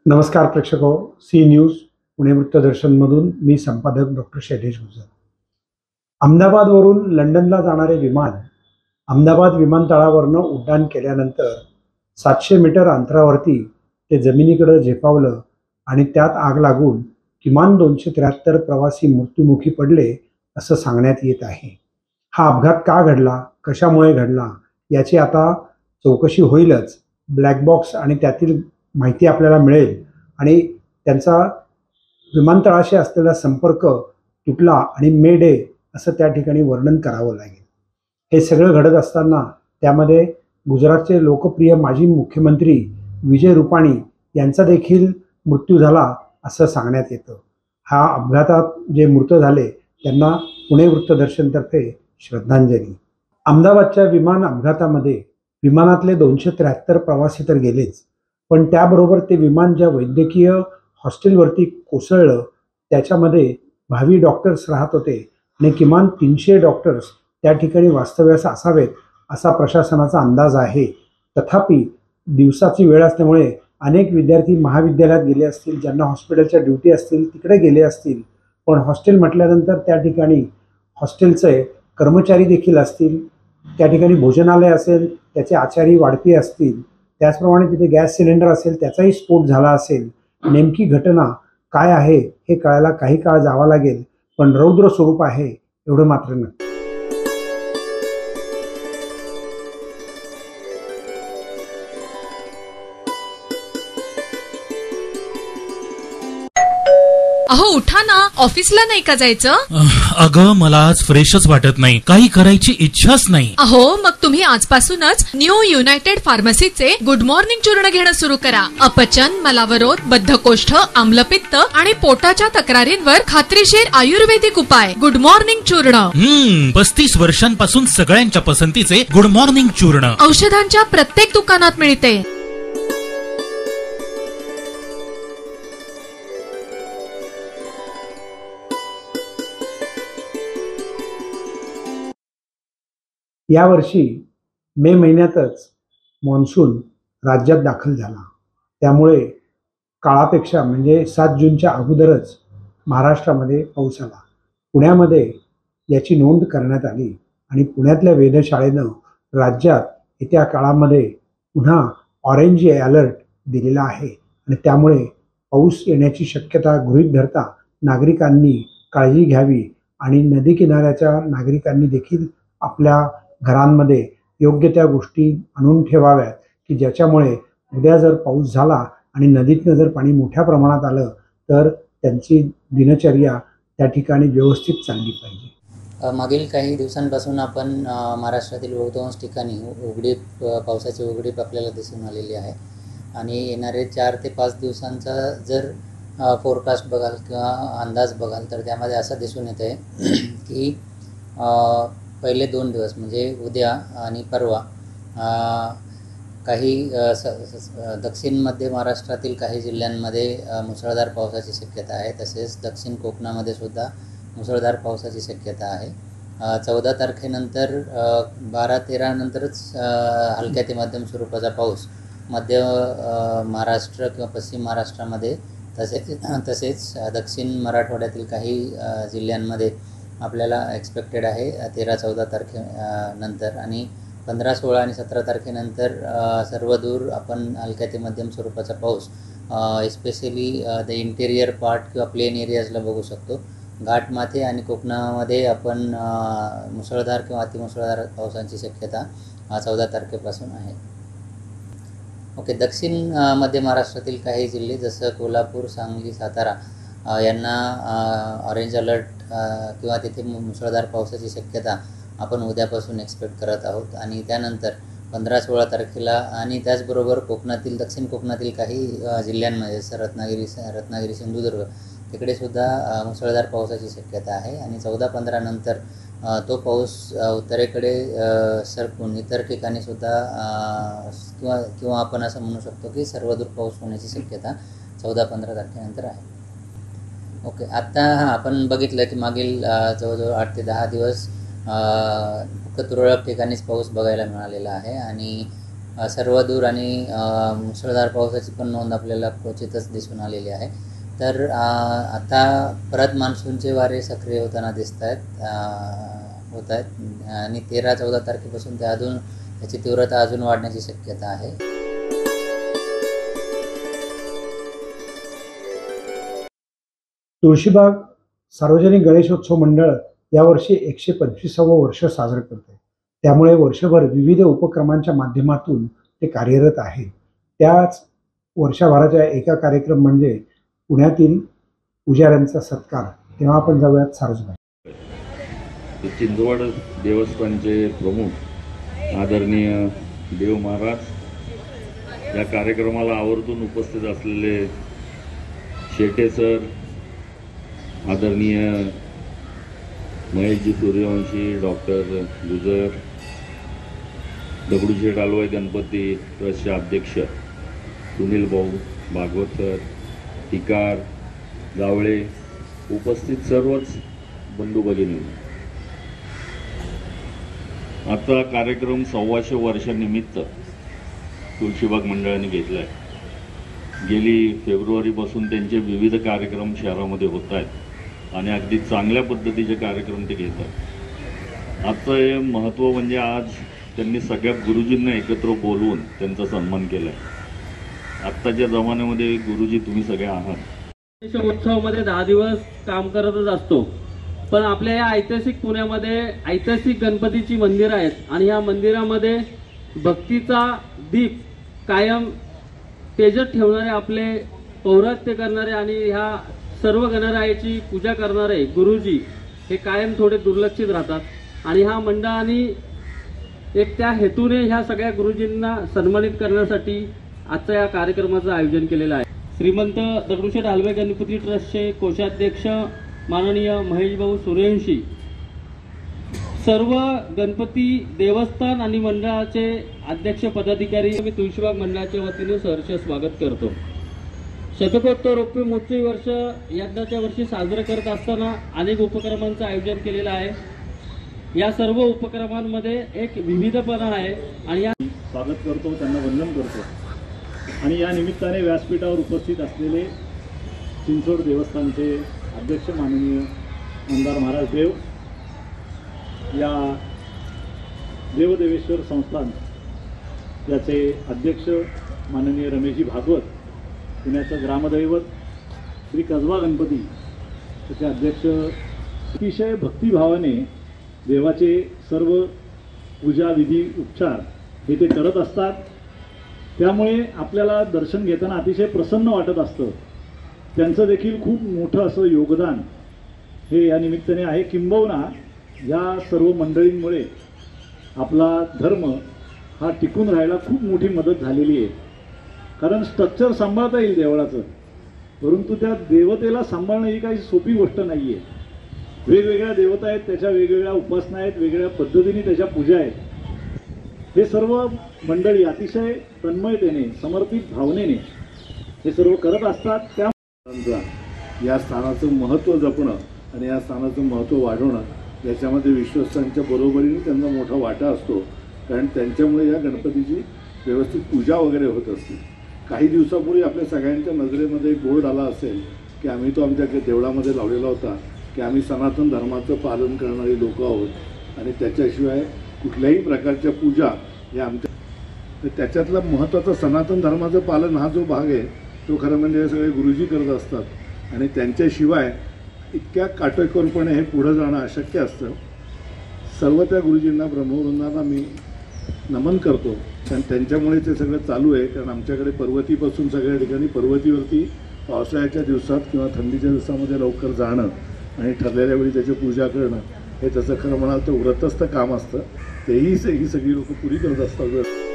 नमस्कार प्रेक्षको, C news Pune वृत्तदर्शनमधून मी संपादक doctor Shailesh गुजर. अहमदाबादवरून लंडनला जाणारे विमान अहमदाबाद विमानतळावरनं उड्डाण केल्यानंतर 700 मीटर अंतरावरती ते जमिनीकडे झेपावलं आणि त्यात आग लागून किमान 273 प्रवासी मृत्युमुखी पडले असं सांगण्यात येत आहे. हा अपघात का घडला, कशामुळे घडला याची आता चौकशी होईलच. ब्लॅक बॉक्स आणि त्यातील माहिती आपल्याला मिळेल आणि त्यांचा विमानतळाशी असलेला संपर्क तुटला आणि मे डे असं त्या ठिकाणी वर्णन करावं लागेल. हे सगळं घडत असताना त्यामध्ये गुजरातचे लोकप्रिय माजी मुख्यमंत्री विजय रुपाणी यांचा देखील मृत्यू झाला असं सांगण्यात येतं. हा अपघातात जे मृत झाले त्यांना पुणे वृत्तदर्शनतर्फे श्रद्धांजली. अहमदाबादच्या विमान अपघातामध्ये विमानातले 273 प्रवासी तर गेलेच, पण त्याबरोबर ते विमान ज्या वैद्यकीय हॉस्टेलवरती कोसळलं त्याच्यामध्ये भावी डॉक्टर्स राहत होते आणि किमान 300 डॉक्टर्स त्या ठिकाणी वास्तव्यास असावेत असा प्रशासनाचा अंदाज आहे. तथापि दिवसाची वेळ असल्यामुळे अनेक विद्यार्थी महाविद्यालयात गेले असतील, ज्यांना हॉस्पिटलच्या ड्युटी असतील तिकडे गेले असतील. पण हॉस्टेल म्हटल्यानंतर त्या ठिकाणी हॉस्टेलचे कर्मचारी देखील असतील, त्या ठिकाणी भोजनालय असेल, त्याचे आचारी वाढपी असतील, त्याचप्रमाणे तिथे गॅस सिलेंडर असेल त्याचाही स्फोट झाला असेल. नेमकी घटना काय आहे हे कळायला काही काळ जावा लागेल, पण रौद्र स्वरूप आहे एवढं मात्र नक्की. अहो उठा ना, ऑफिसला नाही का जायचं? अगं मला आज फ्रेशच वाटत नाही, काही करायची इच्छाच नाही. अहो मग तुम्ही आजपासूनच न्यू युनायटेड फार्मसीचे गुड मॉर्निंग चूर्ण घेणं सुरू करा. अपचन, मलावरोध, बद्धकोष्ठ, आम्लपित्त आणि पोटाच्या तक्रारींवर खात्रीशीर आयुर्वेदिक उपाय. गुड मॉर्निंग चूर्ण. 35 वर्षांपासून सगळ्यांच्या पसंतीचे गुड मॉर्निंग चूर्ण औषधांच्या प्रत्येक दुकानात मिळते. यावर्षी मे महिन्यातच मॉन्सून राज्यात दाखल झाला. त्यामुळे काळापेक्षा म्हणजे 7 जूनच्या अगोदरच महाराष्ट्रामध्ये पाऊस आला. पुण्यामध्ये याची नोंद करण्यात आली आणि पुण्यातल्या वेधशाळेनं राज्यात येत्या काळामध्ये पुन्हा ऑरेंज अलर्ट दिलेला आहे आणि त्यामुळे पाऊस येण्याची शक्यता गृहीत धरता नागरिकांनी काळजी घ्यावी आणि नदी किनाऱ्याच्या नागरिकांनी देखील आपल्या घरांमध्ये योग्य त्या गोष्टी आणून ठेवाव्यात की ज्याच्यामुळे उद्या जर पाऊस झाला आणि नदीतनं जर पाणी मोठ्या प्रमाणात आलं तर त्यांची दिनचर्या त्या ठिकाणी व्यवस्थित चालली पाहिजे. मागील काही दिवसांपासून आपण महाराष्ट्रातील बहुतांश ठिकाणी पावसाची उघडीप आपल्याला दिसून आलेली आहे आणि येणारे 4 ते 5 दिवसांचा जर फोरकास्ट बघाल किंवा अंदाज बघाल तर त्यामध्ये असं दिसून येत आहे की पहिले 2 दिवस म्हणजे उद्या आणि परवा काही दक्षिण मध्य महाराष्ट्रातील काही जिल्ह्यांमध्ये मुसळधार पावसाची शक्यता आहे. तसेच दक्षिण कोकणामध्ये सुद्धा मुसळधार पावसाची शक्यता आहे. 14 तारखेनंतर 12-13 नंतरच हलक्या ते मध्यम स्वरूपाचा पाऊस मध्य महाराष्ट्र किंवा पश्चिम महाराष्ट्रामध्ये तसेच दक्षिण मराठवाड्यातील काही जिल्ह्यांमध्ये आपल्याला एक्सपेक्टेड आहे 13-14 तारखेनंतर आणि 15, 16 आणि 17 तारखेनंतर सर्वदूर आपण हलक्या ते मध्यम स्वरूपाचा पाऊस एस्पेशली द इंटेरियर पार्ट किंवा प्लेन एरियाजला बघू शकतो. घाटमाथे आणि कोकणामध्ये आपण मुसळधार किंवा अतिमुसळधार पावसाची शक्यता 14 तारखेपासून आहे. ओके, दक्षिण मध्य महाराष्ट्रातील काही जिल्हे जसं कोल्हापूर, सांगली, सातारा यांना ऑरेंज अलर्ट किंवा तिथे मुसळधार पावसाची शक्यता आपण उद्यापासून एक्सपेक्ट करत आहोत आणि त्यानंतर 15-16 तारखेला आणि त्याचबरोबर दक्षिण कोकणातील काही जिल्ह्यांमध्ये जसं रत्नागिरी, सिंधुदुर्ग तिकडे सुद्धा मुसळधार पावसाची शक्यता आहे आणि 14-15 नंतर तो पाऊस उत्तरेकडे सरकून इतर ठिकाणी सुद्धा किंवा आपण असं म्हणू शकतो की सर्वदूर पाऊस होण्याची शक्यता 14-15 तारखेनंतर आहे. ओके, आत्ता आपण बघितलं की मागील जवळजवळ 8 ते 10 दिवस फक्त तुरळक ठिकाणीच पाऊस बघायला मिळालेला आहे आणि सर्वदूर आणि मुसळधार पावसाची पण नोंद आपल्याला क्वचितच दिसून आलेली आहे. तर आता परत मान्सूनचे वारे सक्रिय होताना दिसत आहेत आणि 13-14 तारखेपासून त्याची तीव्रता अजून वाढण्याची शक्यता आहे. तुळशीबाग सार्वजनिक गणेशोत्सव मंडळ यावर्षी 125वं वर्ष साजरं करते. त्यामुळे वर्षभर विविध उपक्रमांच्या माध्यमातून ते कार्यरत आहे. त्याच वर्षभराच्या एका कार्यक्रम म्हणजे पुण्यातील पुजाऱ्यांचा सत्कार. तेव्हा आपण जाऊयात सारोजबाई. चिंचवड देवस्थानचे प्रमुख आदरणीय देव महाराज या कार्यक्रमाला आवर्जून उपस्थित असलेले शेटे सर, आदरणीय महेशजी सूर्यवंशी, डॉक्टर गुजर, दगडूशेठ हलवाई गणपती ट्रस्टचे अध्यक्ष सुनील भाऊ भागवतर, टिकार, जावळे, उपस्थित सर्वच बंधू भगिनी, आता कार्यक्रम 125 वर्षानिमित्त तुळशीबाग मंडळाने घेतला आहे. गेली फेब्रुवारीपासून त्यांचे विविध कार्यक्रम शहरामध्ये होत आहेत आणि अगदी चांगल्या पद्धतीचे कार्यक्रम ते घेतात. आजचं हे महत्त्व म्हणजे आज त्यांनी सगळ्या गुरुजींना एकत्र बोलवून त्यांचा सन्मान केला आहे. आत्ताच्या जमान्यामध्ये गुरुजी तुम्ही सगळे आहात. उत्सवामध्ये 10 दिवस काम करतच असतो, पण आपल्या या ऐतिहासिक पुण्यामध्ये ऐतिहासिक गणपतीची मंदिरं आहेत आणि या मंदिरामध्ये भक्तीचा दीप कायम तेजत ठेवणारे, आपले पौरात्य करणारे आणि ह्या सर्व गणरायाची पूजा करणारे गुरुजी हे कायम थोडे दुर्लक्षित राहतात आणि ह्या मंडळाने एक त्या हेतूने ह्या सगळ्या गुरुजींना सन्मानित करण्यासाठी आजच्या या कार्यक्रमाचं आयोजन केलेलं आहे. श्रीमंत दगडूशेठ हलवाई गणपती ट्रस्टचे कोषाध्यक्ष माननीय महेशभाऊ सूर्यवंशी, सर्व गणपती देवस्थान आणि मंडळाचे अध्यक्ष पदाधिकारी मी तुळशीबाग मंडळाच्या वतीने सहर्ष स्वागत करतो. शतकोत्तर रौप्य महोत्सवी वर्ष यंदाच्या वर्षी साजरं करत असताना अनेक उपक्रमांचं आयोजन केलेलं आहे. या सर्व उपक्रमांमध्ये एक विविधपणा आहे आणि या स्वागत करतो, त्यांना वंदन करतो. आणि या निमित्ताने व्यासपीठावर उपस्थित असलेले चिंचवड देवस्थानचे अध्यक्ष माननीय आमदार महाराज देव, या देवदेवेश्वर संस्थान याचे अध्यक्ष माननीय रमेशजी भागवत, पुण्याचं ग्रामदैवत श्री कसबा गणपती त्याचे अध्यक्ष, अतिशय भक्तिभावाने देवाचे सर्व पूजा विधी उपचार हे ते करत असतात. त्यामुळे आपल्याला दर्शन घेताना अतिशय प्रसन्न वाटत असतं. त्यांचं देखील खूप मोठं असं योगदान हे या निमित्ताने आहे. किंबहुना या सर्व मंडळींमुळे आपला धर्म हा टिकून राहायला खूप मोठी मदत झालेली आहे. कारण स्ट्रक्चर सांभाळता येईल देवळाचं, परंतु त्या देवतेला सांभाळणं ही काही सोपी गोष्ट नाही आहे. वेगवेगळ्या देवता आहेत, त्याच्या वेगवेगळ्या उपासना आहेत, वेगवेगळ्या पद्धतीने त्याच्या पूजा आहेत. हे सर्व मंडळी अतिशय तन्मयतेने, समर्पित भावनेने हे सर्व करत असतात. त्या या स्थानाचं महत्त्व जपणं आणि या स्थानाचं महत्त्व वाढवणं याच्यामध्ये विश्वस्तांच्या बरोबरीने त्यांचा मोठा वाटा असतो. कारण त्यांच्यामुळे या गणपतीची व्यवस्थित पूजा वगैरे होत असते. काही दिवसापूर्वी आपल्या सगळ्यांच्या नजरेमध्ये एक बोर्ड आला असेल की आम्ही तो आमच्या देवळामध्ये लावलेला होता की आम्ही सनातन धर्माचं पालन करणारी लोक आहोत आणि त्याच्याशिवाय कुठल्याही प्रकारच्या पूजा या आमच्या, त्याच्यातला महत्त्वाचा सनातन धर्माचं पालन हा जो भाग आहे तो खरं म्हणजे सगळे गुरुजी करत असतात आणि त्यांच्याशिवाय इतक्या काटेकोरपणे हे पुढं जाणं अशक्य असतं. सर्व त्या गुरुजींना, ब्रह्मवृंदांना मी नमन करतो. कारण त्यांच्यामुळे ते सगळं चालू आहे. कारण आमच्याकडे पर्वतीपासून सगळ्या ठिकाणी पर्वतीवरती पावसाळ्याच्या दिवसात किंवा थंडीच्या दिवसामध्ये लवकर जाणं आणि ठरलेल्या वेळी त्याची पूजा करणं हे त्याचं खरं म्हणाल तर व्रतस्थ काम असतं. तेही ही सगळी लोक पुरी करत असतात.